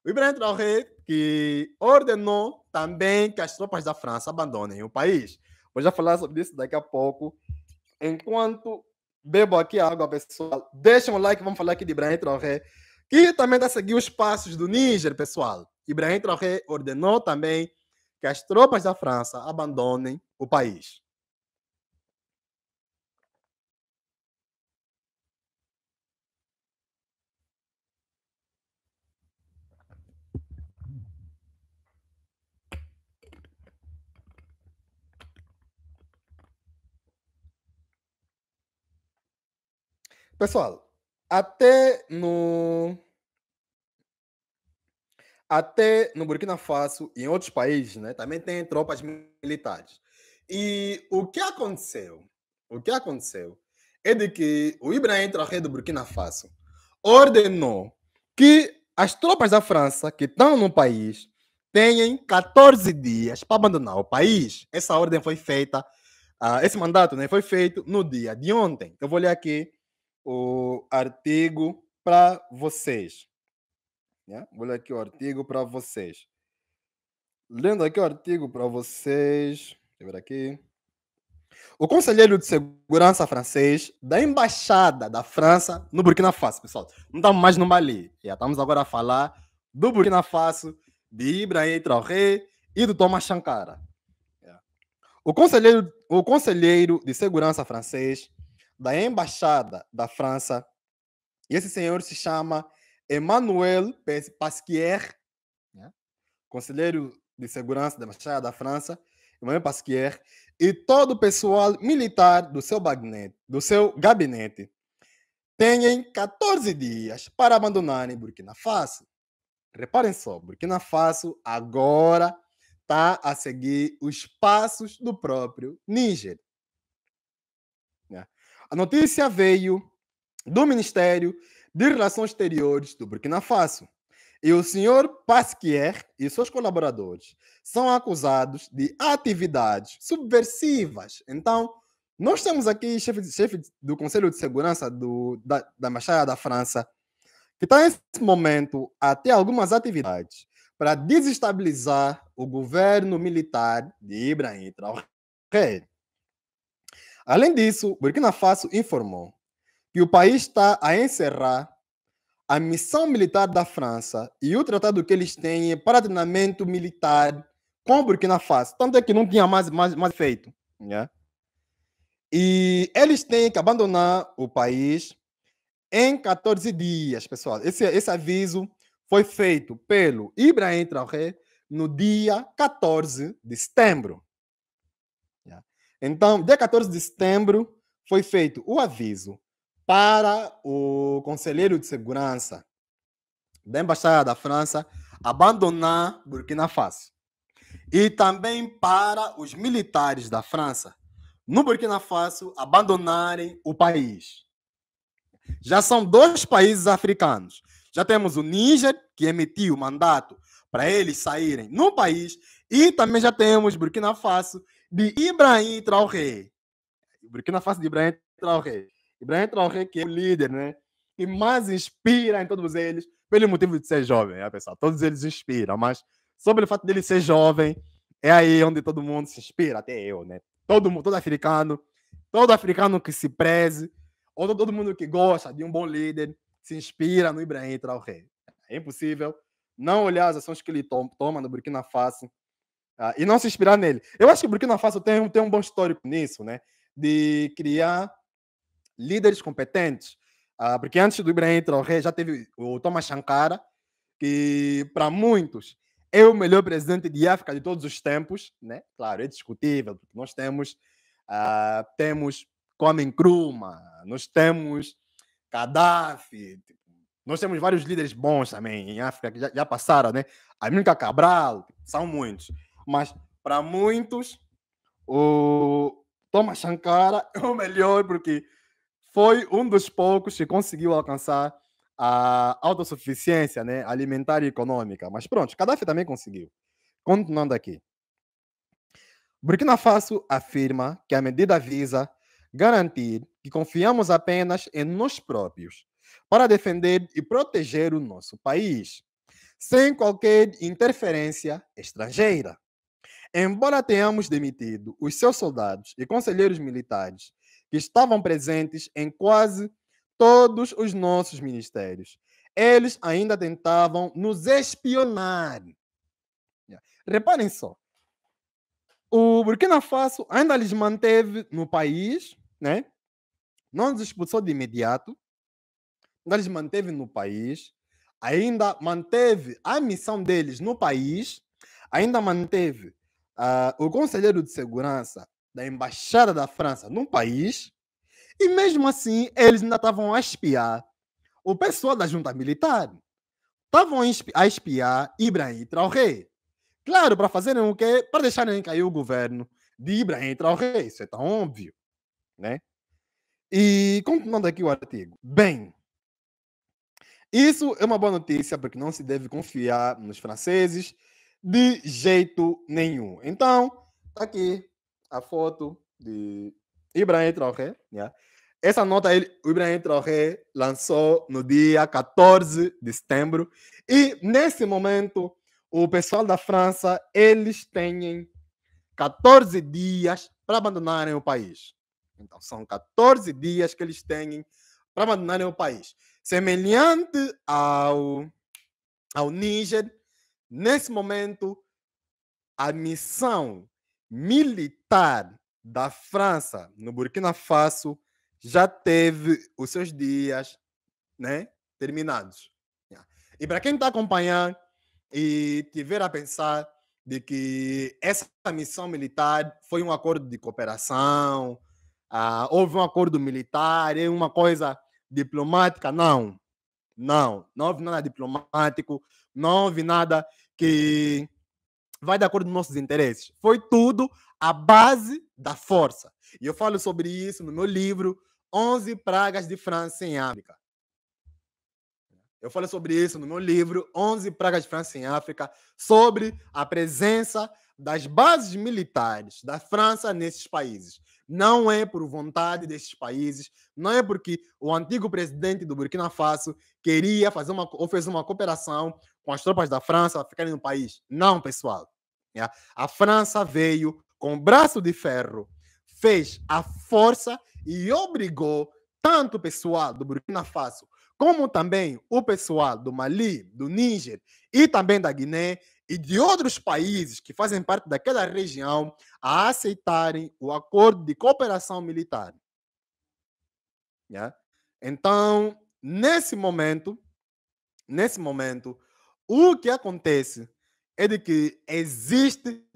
O Ibrahim Traoré que ordenou também que as tropas da França abandonem o país. Vou já falar sobre isso daqui a pouco. Enquanto bebo aqui a água, pessoal, deixem um like, vamos falar aqui de Ibrahim Traoré, que também está a seguir os passos do Níger, pessoal. Ibrahim Traoré ordenou também que as tropas da França abandonem o país. Pessoal, até no Burkina Faso e em outros países, né, também tem tropas militares. E o que aconteceu? O que aconteceu é de que o Ibrahim Traoré do Burkina Faso ordenou que as tropas da França que estão no país tenham 14 dias para abandonar o país. Essa ordem foi feita, esse mandato, né, foi feito no dia de ontem. Eu vou ler aqui o artigo para vocês. Né? Vou ler aqui o artigo para vocês. Lendo aqui o artigo para vocês. Deixa eu ver aqui. O conselheiro de segurança francês da embaixada da França no Burkina Faso, pessoal. Não estamos mais no Mali. Já estamos agora a falar do Burkina Faso, de Ibrahim Traoré e do Thomas Sankara. O conselheiro de segurança francês da embaixada da França, e esse senhor se chama Emmanuel Pasquier, né? Conselheiro de segurança da embaixada da França, Emmanuel Pasquier, e todo o pessoal militar do seu gabinete têm 14 dias para abandonarem Burkina Faso. Reparem só, Burkina Faso agora está a seguir os passos do próprio Níger. A notícia veio do Ministério de Relações Exteriores do Burkina Faso. E o senhor Pasquier e seus colaboradores são acusados de atividades subversivas. Então, nós temos aqui chefe do Conselho de Segurança da Embaixada da França, que está nesse momento a ter algumas atividades para desestabilizar o governo militar de Ibrahim Traoré. Além disso, Burkina Faso informou que o país está a encerrar a missão militar da França e o tratado que eles têm para treinamento militar com o Burkina Faso. Tanto é que não tinha mais feito. Né? E eles têm que abandonar o país em 14 dias, pessoal. Esse aviso foi feito pelo Ibrahim Traoré no dia 14 de setembro. Então, dia 14 de setembro, foi feito o aviso para o conselheiro de segurança da Embaixada da França abandonar Burkina Faso. E também para os militares da França no Burkina Faso abandonarem o país. Já são 2 países africanos. Já temos o Níger, que emitiu o mandato para eles saírem no país, e também já temos Burkina Faso de Ibrahim Traoré. Burkina Faso de Ibrahim Traoré. Ibrahim Traoré, que é o líder, né? Que mais inspira em todos eles, pelo motivo de ser jovem, né, pessoal? Todos eles inspiram, mas sobre o fato dele ser jovem, é aí onde todo mundo se inspira, até eu, né? Todo africano que se preze, ou todo mundo que gosta de um bom líder, se inspira no Ibrahim Traoré. É impossível não olhar as ações que ele toma no Burkina Faso e não se inspirar nele. Eu acho que o Burkina Faso tem um bom histórico nisso, né? De criar líderes competentes. Porque antes do Ibrahim Traoré já teve o Thomas Sankara, que para muitos é o melhor presidente de África de todos os tempos, né? Claro, é discutível, porque nós temos Kwame Nkrumah, nós temos Gaddafi, nós temos vários líderes bons também em África que já passaram, né? Amílcar Cabral, são muitos. Mas para muitos, o Thomas Sankara é o melhor porque foi um dos poucos que conseguiu alcançar a autossuficiência, né, alimentar e econômica. Mas pronto, Gaddafi também conseguiu. Continuando aqui. Burkina Faso afirma que a medida visa garantir que confiamos apenas em nós próprios para defender e proteger o nosso país. sem qualquer interferência estrangeira. Embora tenhamos demitido os seus soldados e conselheiros militares que estavam presentes em quase todos os nossos ministérios, eles ainda tentavam nos espionar. Reparem só, o Burkina Faso ainda lhes manteve no país, né? Não os expulsou de imediato, ainda lhes manteve no país, ainda manteve a missão deles no país, ainda manteve o conselheiro de segurança da Embaixada da França no país, e mesmo assim eles ainda estavam a espiar o pessoal da junta militar. Estavam a espiar Ibrahim Traoré. Claro, para fazerem o quê? Para deixarem cair o governo de Ibrahim Traoré. Isso é tão óbvio, né? E continuando aqui o artigo. Bem, isso é uma boa notícia porque não se deve confiar nos franceses de jeito nenhum. Então, tá aqui a foto de Ibrahim Traoré. Yeah. Essa nota o Ibrahim Traoré lançou no dia 14 de setembro. E nesse momento, o pessoal da França, eles têm 14 dias para abandonarem o país. Então, são 14 dias que eles têm para abandonarem o país. Semelhante ao Níger, nesse momento, a missão militar da França no Burkina Faso já teve os seus dias, né, terminados. E para quem está acompanhando e tiver a pensar de que essa missão militar foi um acordo de cooperação, houve um acordo militar, é uma coisa diplomática, não houve nada diplomático, não houve nada que vai de acordo com nossos interesses. Foi tudo a base da força. E eu falo sobre isso no meu livro 11 Pragas de França em África. Eu falo sobre isso no meu livro 11 Pragas de França em África, sobre a presença das bases militares da França nesses países. Não é por vontade desses países, não é porque o antigo presidente do Burkina Faso queria fazer ou fez uma cooperação com as tropas da França para ficarem no país. Não, pessoal. A França veio com o braço de ferro, fez a força e obrigou tanto o pessoal do Burkina Faso como também o pessoal do Mali, do Níger e também da Guiné e de outros países que fazem parte daquela região a aceitarem o acordo de cooperação militar. Então, nesse momento, o que acontece é de que existem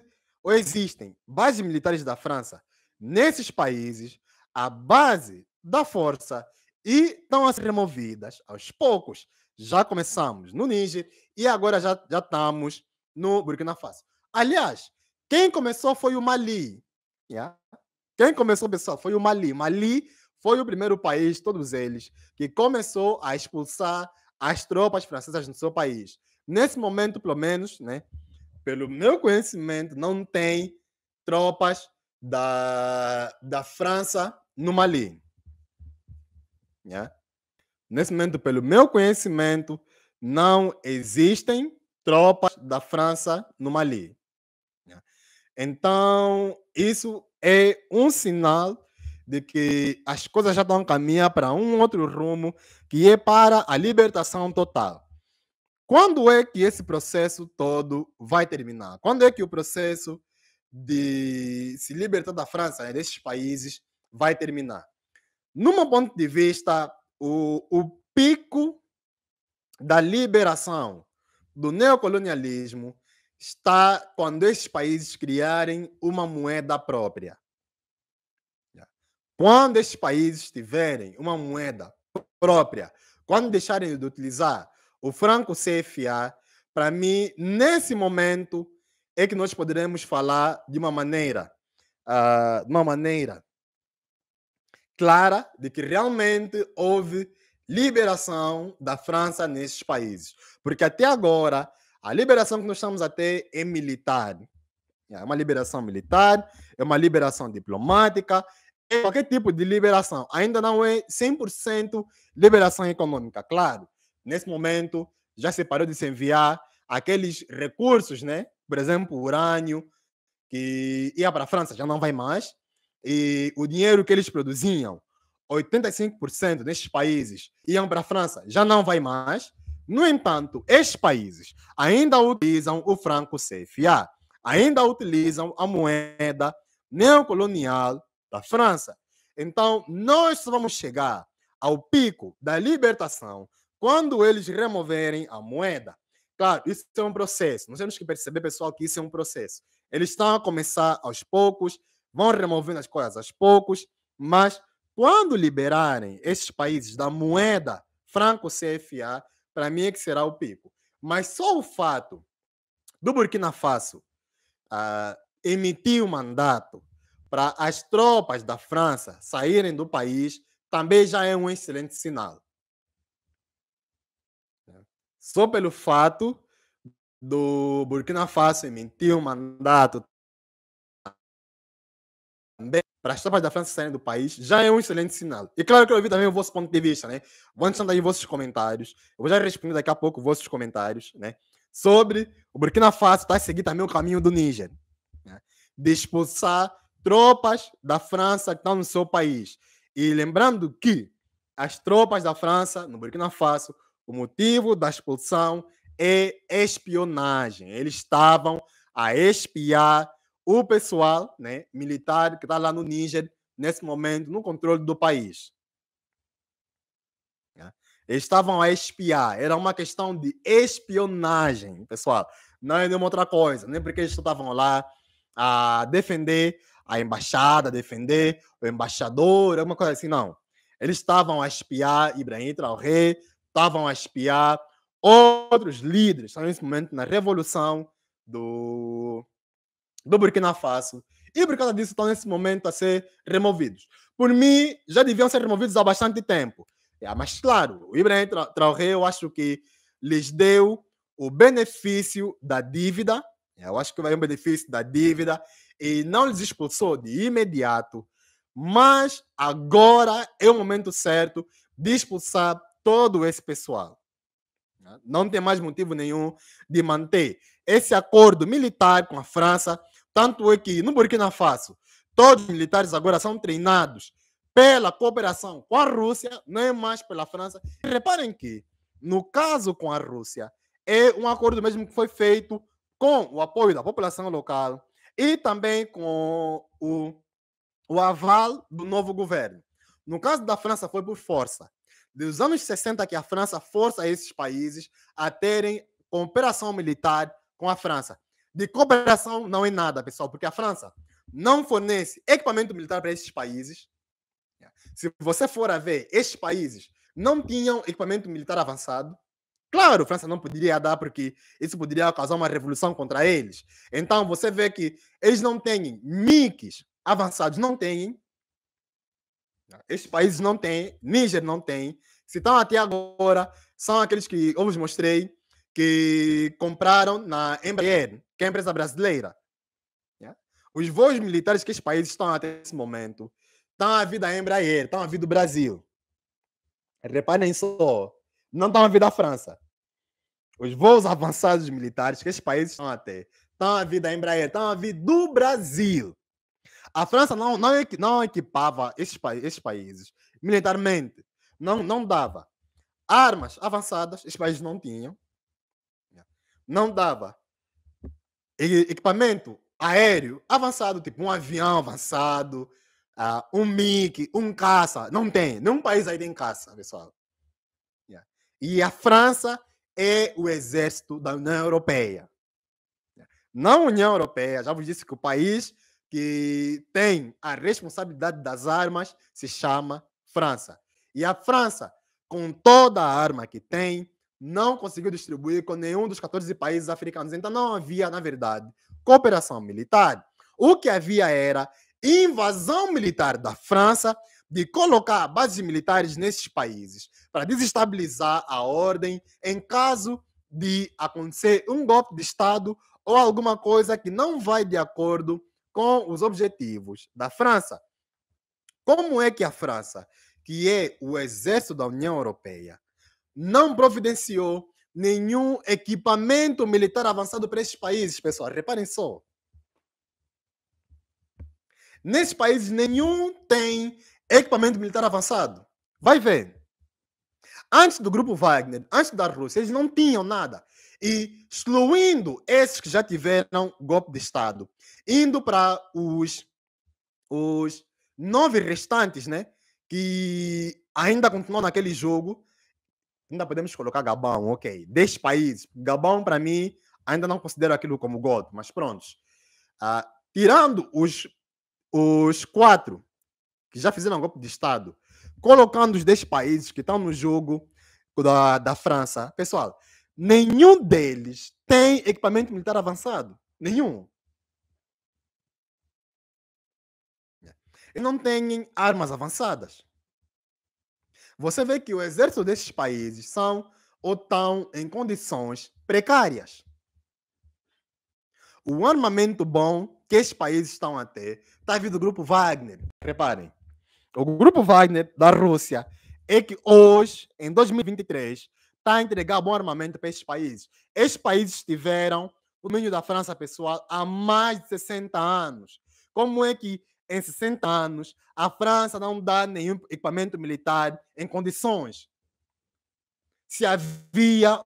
bases militares da França nesses países, a base da força, e estão a ser removidas aos poucos. Já começamos no Níger e agora já estamos no Burkina Faso. Aliás, quem começou foi o Mali. Quem começou, pessoal, foi o Mali. Mali foi o primeiro país, todos eles, que começou a expulsar as tropas francesas no seu país. Nesse momento, pelo menos, né, pelo meu conhecimento, não tem tropas da França no Mali. Nesse momento, pelo meu conhecimento, não existem tropas da França no Mali. Então, isso é um sinal de que as coisas já estão a caminhar para um outro rumo, que é para a libertação total. Quando é que esse processo todo vai terminar? Quando é que o processo de se libertar da França, desses países, vai terminar? No meu ponto de vista, o pico da liberação do neocolonialismo está quando esses países criarem uma moeda própria. Quando esses países tiverem uma moeda própria, quando deixarem de utilizar o franco CFA, para mim, nesse momento, é que nós poderemos falar de uma maneira clara de que realmente houve liberação da França nesses países. Porque até agora, a liberação que nós estamos a ter é militar. É uma liberação militar, é uma liberação diplomática, é qualquer tipo de liberação. Ainda não é 100% liberação econômica. Claro, nesse momento já se parou de se enviar aqueles recursos, né? Por exemplo, o urânio, que ia para a França, já não vai mais, e o dinheiro que eles produziam, 85% destes países iam para a França, já não vai mais. No entanto, estes países ainda utilizam o franco CFA, ainda utilizam a moeda neocolonial da França. Então, nós só vamos chegar ao pico da libertação quando eles removerem a moeda. Claro, isso é um processo. Nós temos que perceber, pessoal, que isso é um processo. Eles estão a começar aos poucos, vão removendo as coisas aos poucos, mas quando liberarem esses países da moeda franco-CFA, para mim é que será o pico. Mas só o fato do Burkina Faso emitir um mandato para as tropas da França saírem do país também já é um excelente sinal. Só pelo fato do Burkina Faso emitir um mandato também para as tropas da França saírem do país, já é um excelente sinal. E claro que eu ouvi também o vosso ponto de vista, né? Vão deixando aí vossos comentários. Eu vou já responder daqui a pouco vossos comentários, né? Sobre o Burkina Faso está a seguir também o caminho do Níger, né? De expulsar tropas da França que estão no seu país. E lembrando que as tropas da França no Burkina Faso, o motivo da expulsão é espionagem. Eles estavam a espiar o pessoal, né, militar que está lá no Níger, nesse momento, no controle do país. Eles estavam a espiar, era uma questão de espionagem, pessoal. Não é nenhuma outra coisa, nem porque eles estavam lá a defender a embaixada, defender o embaixador, alguma coisa assim, não. Eles estavam a espiar Ibrahim Traoré, estavam a espiar outros líderes, estão nesse momento na revolução do Burkina Faso. E por causa disso estão nesse momento a ser removidos. Por mim, já deviam ser removidos há bastante tempo. Mas claro, o Ibrahim Traoré, eu acho que lhes deu o benefício da dívida. Eu acho que vai um benefício da dívida e não lhes expulsou de imediato. Mas agora é o momento certo de expulsar todo esse pessoal. Não tem mais motivo nenhum de manter esse acordo militar com a França. Tanto é que no Burkina Faso, todos os militares agora são treinados pela cooperação com a Rússia, não é mais pela França. E reparem que, no caso com a Rússia, é um acordo mesmo que foi feito com o apoio da população local e também com o aval do novo governo. No caso da França, foi por força. Dos anos 60 que a França força esses países a terem cooperação militar com a França. De cooperação não é nada, pessoal, porque a França não fornece equipamento militar para esses países. Se você for a ver, esses países não tinham equipamento militar avançado. Claro, a França não poderia dar porque isso poderia causar uma revolução contra eles. Então você vê que eles não têm MiGs avançados, não têm. Estes países não têm, Níger não tem. Se estão até agora, são aqueles que eu vos mostrei que compraram na Embraer, que é a empresa brasileira. Os voos militares que estes países estão até esse momento estão a vir da Embraer, estão a vir do Brasil. Reparem só, não estão a vir da França. Os voos avançados militares que estes países estão a vir da Embraer, estão a vir do Brasil. A França não equipava esses países militarmente. Não dava. Armas avançadas, esses países não tinham. Não dava. Equipamento aéreo avançado, tipo um avião avançado, um MiG, um caça. Não tem. Nenhum país aí tem caça, pessoal. E a França é o exército da União Europeia. Na União Europeia, já vos disse que o país que tem a responsabilidade das armas se chama França. E a França, com toda a arma que tem, não conseguiu distribuir com nenhum dos 14 países africanos. Então não havia, na verdade, cooperação militar. O que havia era invasão militar da França de colocar bases militares nesses países para desestabilizar a ordem em caso de acontecer um golpe de Estado ou alguma coisa que não vai de acordo com os objetivos da França. Como é que a França, que é o exército da União Europeia, não providenciou nenhum equipamento militar avançado para esses países, pessoal. Reparem só. Nesses países, nenhum tem equipamento militar avançado. Vai ver. Antes do grupo Wagner, antes da Rússia, eles não tinham nada. E excluindo esses que já tiveram golpe de Estado, indo para os 9 restantes, né? Que ainda continuam naquele jogo, ainda podemos colocar Gabão, ok. 10 países. Gabão, para mim, ainda não considero aquilo como golpe, mas prontos. Tirando os 4 que já fizeram golpe de Estado, colocando os 10 países que estão no jogo da França, pessoal, nenhum deles tem equipamento militar avançado. Nenhum. E não têm armas avançadas. Você vê que o exército desses países são ou estão em condições precárias. O armamento bom que esses países estão a ter está vindo do grupo Wagner. Reparem. O grupo Wagner da Rússia é que hoje, em 2023, está a entregar bom armamento para esses países. Esses países tiveram o domínio da França, pessoal, há mais de 60 anos. Como é que em 60 anos a França não dá nenhum equipamento militar em condições? Se havia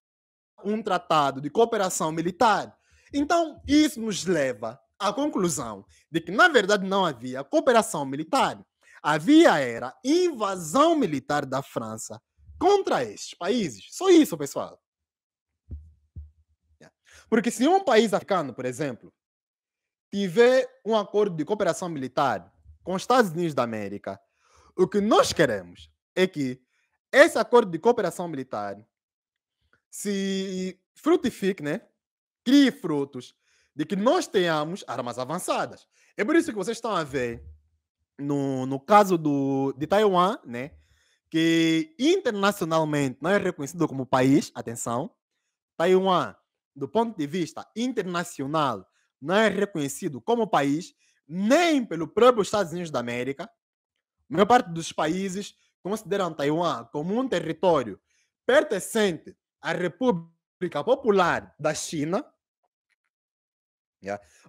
um tratado de cooperação militar. Então, isso nos leva à conclusão de que, na verdade, não havia cooperação militar. Havia era invasão militar da França contra esses países. Só isso, pessoal. Porque se um país africano, por exemplo, tiver um acordo de cooperação militar com os Estados Unidos da América, o que nós queremos é que esse acordo de cooperação militar se frutifique, né? Crie frutos de que nós tenhamos armas avançadas. É por isso que vocês estão a ver no caso de Taiwan, né? Que internacionalmente não é reconhecido como país, atenção, Taiwan, do ponto de vista internacional, não é reconhecido como país, nem pelo próprio Estados Unidos da América. A maior parte dos países consideram Taiwan como um território pertencente à República Popular da China.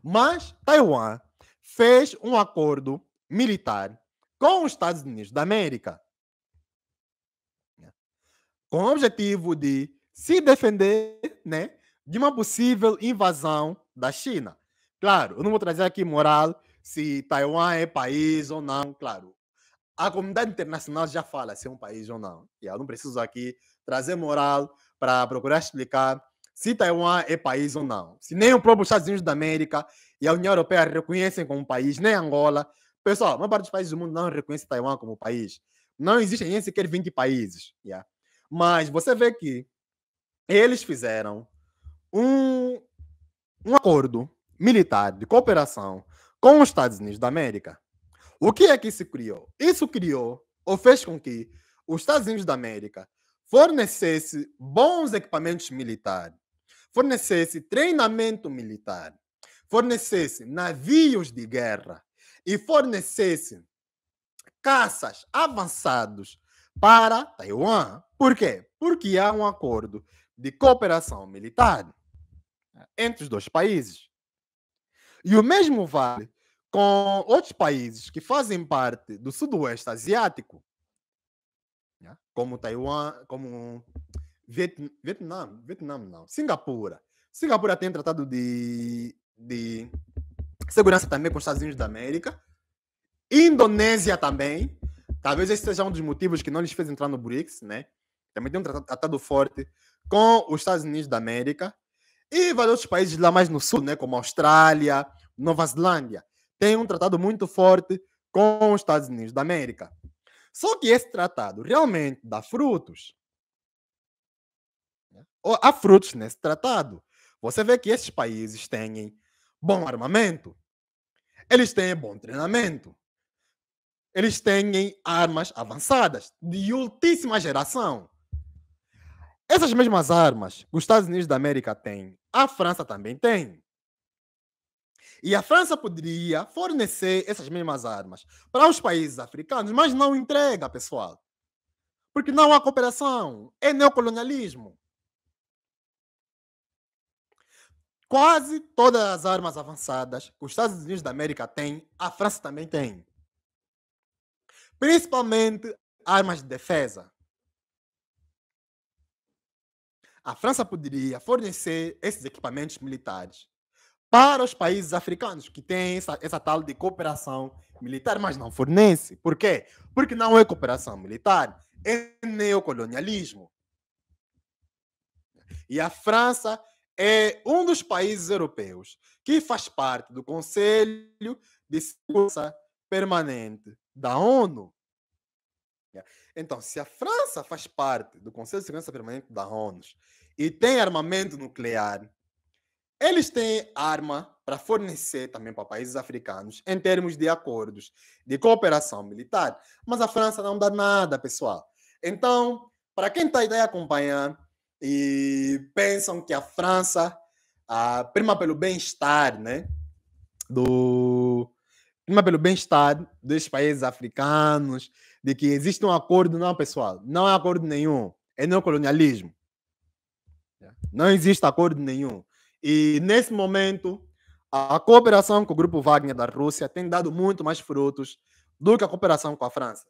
Mas Taiwan fez um acordo militar com os Estados Unidos da América, com o objetivo de se defender, né, de uma possível invasão da China. Claro, eu não vou trazer aqui moral se Taiwan é país ou não, claro. A comunidade internacional já fala se é um país ou não. Eu não preciso aqui trazer moral para procurar explicar se Taiwan é país ou não. Se nem o próprio Estados Unidos da América e a União Europeia reconhecem como país, nem Angola. Pessoal, a maior parte dos países do mundo não reconhece Taiwan como país. Não existem nem sequer 20 países. Mas você vê que eles fizeram um acordo militar de cooperação com os Estados Unidos da América. O que é que isso criou? Isso criou ou fez com que os Estados Unidos da América fornecesse bons equipamentos militares, fornecesse treinamento militar, fornecesse navios de guerra e fornecesse caças avançados para Taiwan. Por quê? Porque há um acordo de cooperação militar entre os dois países. E o mesmo vale com outros países que fazem parte do Sudoeste Asiático, como Taiwan, como Vietnã não, Singapura. Singapura tem tratado de segurança também com os Estados Unidos da América. Indonésia também. Talvez esse seja um dos motivos que não lhes fez entrar no BRICS, né? Também tem um tratado forte com os Estados Unidos da América. E vários outros países lá mais no sul, né? Como Austrália, Nova Zelândia. Tem um tratado muito forte com os Estados Unidos da América. Só que esse tratado realmente dá frutos. Há frutos nesse tratado. Você vê que esses países têm bom armamento. Eles têm bom treinamento. Eles têm armas avançadas, de ultíssima geração. Essas mesmas armas que os Estados Unidos da América têm, a França também tem. E a França poderia fornecer essas mesmas armas para os países africanos, mas não entrega, pessoal. Porque não há cooperação. É neocolonialismo. Quase todas as armas avançadas que os Estados Unidos da América têm, a França também tem. Principalmente armas de defesa. A França poderia fornecer esses equipamentos militares para os países africanos que têm essa tal de cooperação militar, mas não fornece. Por quê? Porque não é cooperação militar, é neocolonialismo. E a França é um dos países europeus que faz parte do Conselho de Segurança Permanente da ONU. Então, se a França faz parte do Conselho de Segurança Permanente da ONU e tem armamento nuclear, eles têm arma para fornecer também para países africanos em termos de acordos de cooperação militar. Mas a França não dá nada, pessoal. Então, para quem está aí a acompanhar e pensam que a França prima pelo bem-estar, né? Prima pelo bem-estar dos países africanos, de que existe um acordo. Não, pessoal, não é acordo nenhum. É neocolonialismo. Não existe acordo nenhum. E, nesse momento, a cooperação com o Grupo Wagner da Rússia tem dado muito mais frutos do que a cooperação com a França.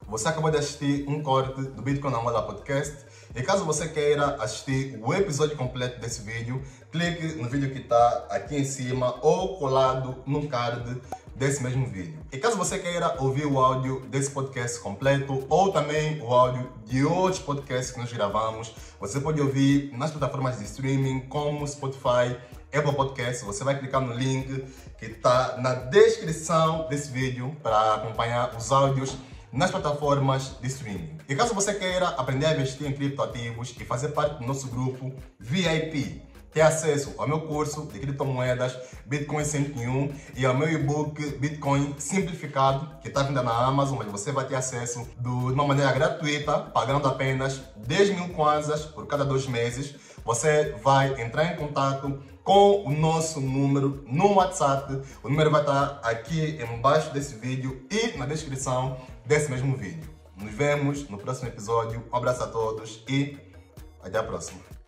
Você acabou de assistir um corte do Bitcoin na Moda Podcast. E caso você queira assistir o episódio completo desse vídeo, clique no vídeo que está aqui em cima ou colado no card desse mesmo vídeo. E caso você queira ouvir o áudio desse podcast completo ou também o áudio de outros podcasts que nós gravamos, você pode ouvir nas plataformas de streaming como Spotify, Apple Podcasts. Você vai clicar no link que está na descrição desse vídeo para acompanhar os áudios nas plataformas de streaming. E caso você queira aprender a investir em criptoativos e fazer parte do nosso grupo VIP, ter acesso ao meu curso de criptomoedas Bitcoin 101 e ao meu e-book Bitcoin Simplificado, que está vindo na Amazon, mas você vai ter acesso de uma maneira gratuita, pagando apenas 10.000 kwanzas por cada 2 meses. Você vai entrar em contato com o nosso número no WhatsApp. O número vai estar aqui embaixo desse vídeo e na descrição desse mesmo vídeo. Nos vemos no próximo episódio. Um abraço a todos e até a próxima.